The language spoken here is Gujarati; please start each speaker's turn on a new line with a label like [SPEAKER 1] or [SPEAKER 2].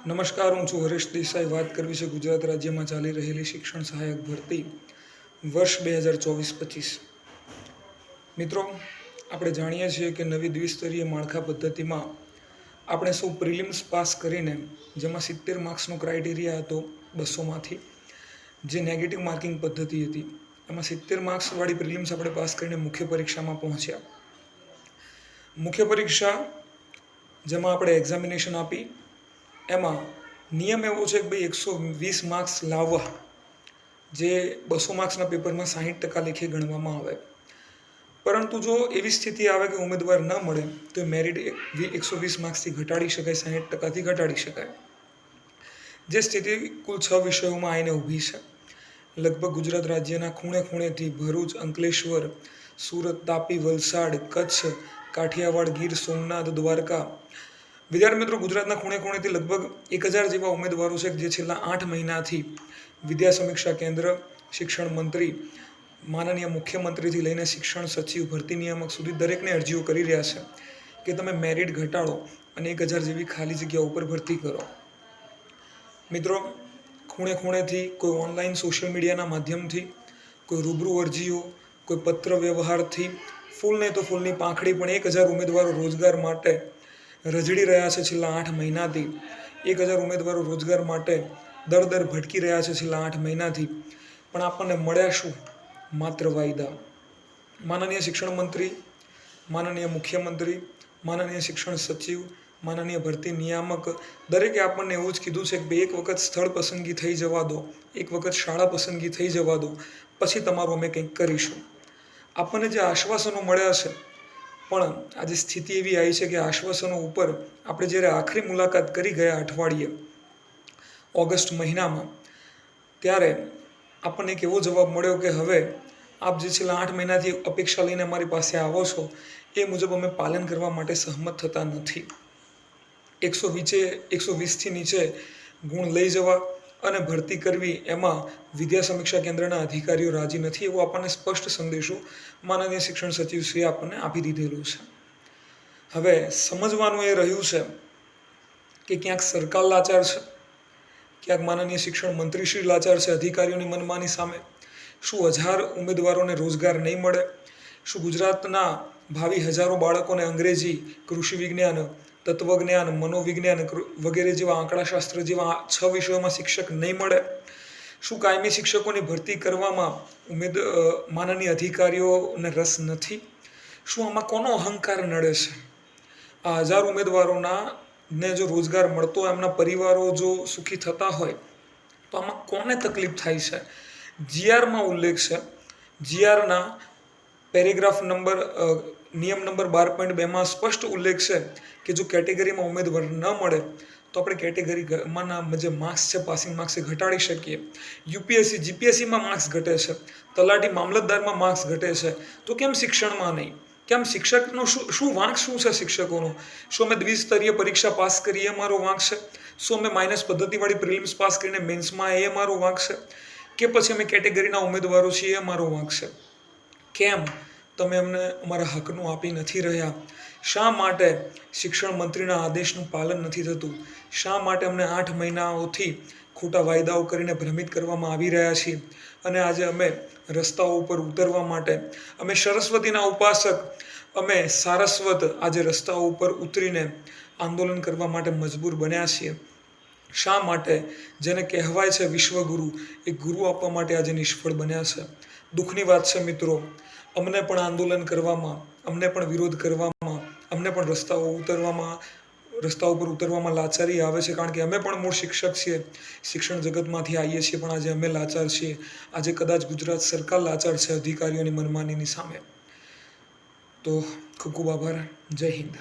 [SPEAKER 1] નમસ્કાર, હું છું હરેશ દેસાઈ. વાત કરવી છે ગુજરાત રાજ્યમાં ચાલી રહેલી શિક્ષણ સહાયક ભરતી વર્ષ 2024-25. મિત્રો, આપણે જાણીએ છીએ કે નવી દ્વિસ્તરીય માળખા પદ્ધતિમાં આપણે સૌ પ્રિલિમ્સ પાસ કરીને, જેમાં 70 માર્ક્સનો ક્રાઇટેરિયા હતો 200માંથી, જે નેગેટિવ માર્કિંગ પદ્ધતિ હતી, એમાં 70 માર્ક્સવાળી પ્રિલિમ્સ આપણે પાસ કરીને મુખ્ય પરીક્ષામાં પહોંચ્યા. મુખ્ય પરીક્ષા જેમાં આપણે એક્ઝામિનેશન આપી, એમાં નિયમ એવો છે કે ભાઈ 120 માર્ક્સ લાવવા, જે 200 માર્ક્સના પેપરમાં 60% લેખે ગણવામાં આવે. પરંતુ જો એવી સ્થિતિ આવે કે ઉમેદવાર ન મળે તો મેરિટ 120 માર્ક્સથી ઘટાડી શકાય, 60%થી ઘટાડી શકાય. જે સ્થિતિ કુલ 6 વિષયોમાં આવીને ઊભી છે. લગભગ ગુજરાત રાજ્યના ખૂણે ખૂણેથી ભરૂચ, અંકલેશ્વર, સુરત, તાપી, વલસાડ, કચ્છ, કાઠિયાવાડ, ગીર સોમનાથ, દ્વારકા, વિદ્યાર્થી મિત્રો, ગુજરાતના ખૂણે ખૂણેથી લગભગ 1000 જેવા ઉમેદવારો છે જે છેલ્લા 8 મહિનાથી વિદ્યા સમીક્ષા કેન્દ્ર, શિક્ષણ મંત્રી, માનનીય મુખ્યમંત્રીથી લઈને શિક્ષણ સચિવ, ભરતી નિયામક સુધી દરેકને અરજીઓ કરી રહ્યા છે કે તમે મેરિટ ઘટાડો અને 1000 જેવી ખાલી જગ્યા ઉપર ભરતી કરો. મિત્રો, ખૂણે ખૂણેથી, કોઈ ઓનલાઈન સોશિયલ મીડિયાના માધ્યમથી, કોઈ રૂબરૂ અરજીઓ, કોઈ પત્ર વ્યવહારથી, ફૂલ નહીં તો ફૂલની પાંખડી પણ 1000 ઉમેદવારો રોજગાર માટે રજડી રહ્યા છે. છેલ્લા 8 મહિનાથી 1000 ઉમેદવારો રોજગાર માટે દર ભટકી રહ્યા છે છેલ્લા 8 મહિનાથી. પણ આપણને મળ્યા શું? માત્ર વાયદા. માનનીય શિક્ષણ મંત્રી, માનનીય મુખ્યમંત્રી, માનનીય શિક્ષણ સચિવ, માનનીય ભરતી નિયામક, દરેકે આપણને એવું જ કીધું છે કે ભાઈ એક વખત સ્થળ પસંદગી થઈ જવા દો, એક વખત શાળા પસંદગી થઈ જવા દો, પછી તમારું અમે કંઈક કરીશું. આપણને જે આશ્વાસનો મળ્યા છે, પણ આજે સ્થિતિ એવી આવી છે કે આશ્વાસનો ઉપર આપણે જ્યારે આખરી મુલાકાત કરી ગયા અઠવાડિયે ઓગસ્ટ મહિનામાં, ત્યારે આપણને એક એવો જવાબ મળ્યો કે હવે આપ જે છેલ્લા 8 મહિનાથી અપેક્ષા લઈને અમારી પાસે આવો છો એ મુજબ અમે પાલન કરવા માટે સહમત થતા નથી. 120થી નીચે ગુણ લઈ જવા અને ભરતી કરવી, એમાં વિદ્યા સમીક્ષા કેન્દ્રના અધિકારીઓ રાજી નથી, એવો આપણને સ્પષ્ટ સંદેશો માનનીય શિક્ષણ સચિવશ્રીએ આપણને આપી દીધેલું છે. હવે સમજવાનું એ રહ્યું છે કે ક્યાંક સરકાર લાચાર છે, ક્યાંક માનનીય શિક્ષણ મંત્રીશ્રી લાચાર છે અધિકારીઓની મનમાની સામે. શું 1000 ઉમેદવારોને રોજગાર નહીં મળે? શું ગુજરાતના ભાવિ હજારો બાળકોને અંગ્રેજી, કૃષિ વિજ્ઞાન, તત્વજ્ઞાન, મનોવિજ્ઞાન વગેરે જેવા આંકડાશાસ્ત્ર જેવા 6 વિષયોમાં શિક્ષક નહીં મળે? શું કાયમી શિક્ષકોની ભરતી કરવામાં માનનીય અધિકારીઓને રસ નથી? શું આમાં કોનો અહંકાર નડે છે? આ 1000 ઉમેદવારોના ને જો રોજગાર મળતો, એમના પરિવારો જો સુખી થતા હોય, તો આમાં કોને તકલીફ થાય છે? જીઆરમાં ઉલ્લેખ છે, જીઆરના પેરેગ્રાફ નિયમ નંબર 12.2માં સ્પષ્ટ ઉલ્લેખ છે કે જો કેટેગરીમાં ઉમેદવાર ન મળે તો આપણે કેટેગરીમાંના જે માર્ક્સ છે, પાસિંગ માર્ક્સ એ ઘટાડી શકીએ. યુપીએસસી, જીપીએસસીમાં માર્ક્સ ઘટે છે, તલાટી મામલતદારમાં માર્ક્સ ઘટે છે, તો કેમ શિક્ષણમાં નહીં? કેમ શિક્ષકનો શું વાંક શું છે શિક્ષકોનો? શું અમે દ્વિસ્તરીય પરીક્ષા પાસ કરી એ મારો વાંક છે? શું અમે માઇનસ પદ્ધતિવાળી પ્રિલિમ્સ પાસ કરીને મેન્સમાં એ મારો વાંક છે? કે પછી અમે કેટેગરીના ઉમેદવારો છીએ એ મારો વાંક છે? કેમ તમે અમને અમારા હકનું આપી નથી રહ્યા? શા માટે શિક્ષણ મંત્રીના આદેશનું પાલન નથી થતું? શા માટે અમને 8 મહિનાઓથી ખોટા વાયદાઓ કરીને ભ્રમિત કરવામાં આવી રહ્યા છીએ? અને આજે અમે રસ્તાઓ ઉપર ઉતરવા માટે, અમે સરસ્વતીના ઉપાસક, અમે સારસ્વત આજે રસ્તાઓ ઉપર ઉતરીને આંદોલન કરવા માટે મજબૂર બન્યા છીએ. શા માટે જેને કહેવાય છે વિશ્વગુરુ, એ ગુરુ આપવા માટે આજે નિષ્ફળ બન્યા છે? દુઃખની વાત છે મિત્રો, અમને પણ આંદોલન કરવામાં, અમને પણ વિરોધ કરવામાં, અમને પણ રસ્તા ઉપર ઉતરવામાં લાચારી આવે છે, કારણ કે અમે પણ મૂળ શિક્ષક છીએ, શિક્ષણ જગતમાંથી આવીએ છીએ, પણ આજે અમે લાચાર છીએ. આજે કદાચ ગુજરાત સરકાર લાચાર છે અધિકારીઓની મનમાનીની સામે. તો ખૂબ ખૂબ આભાર. જય હિન્દ.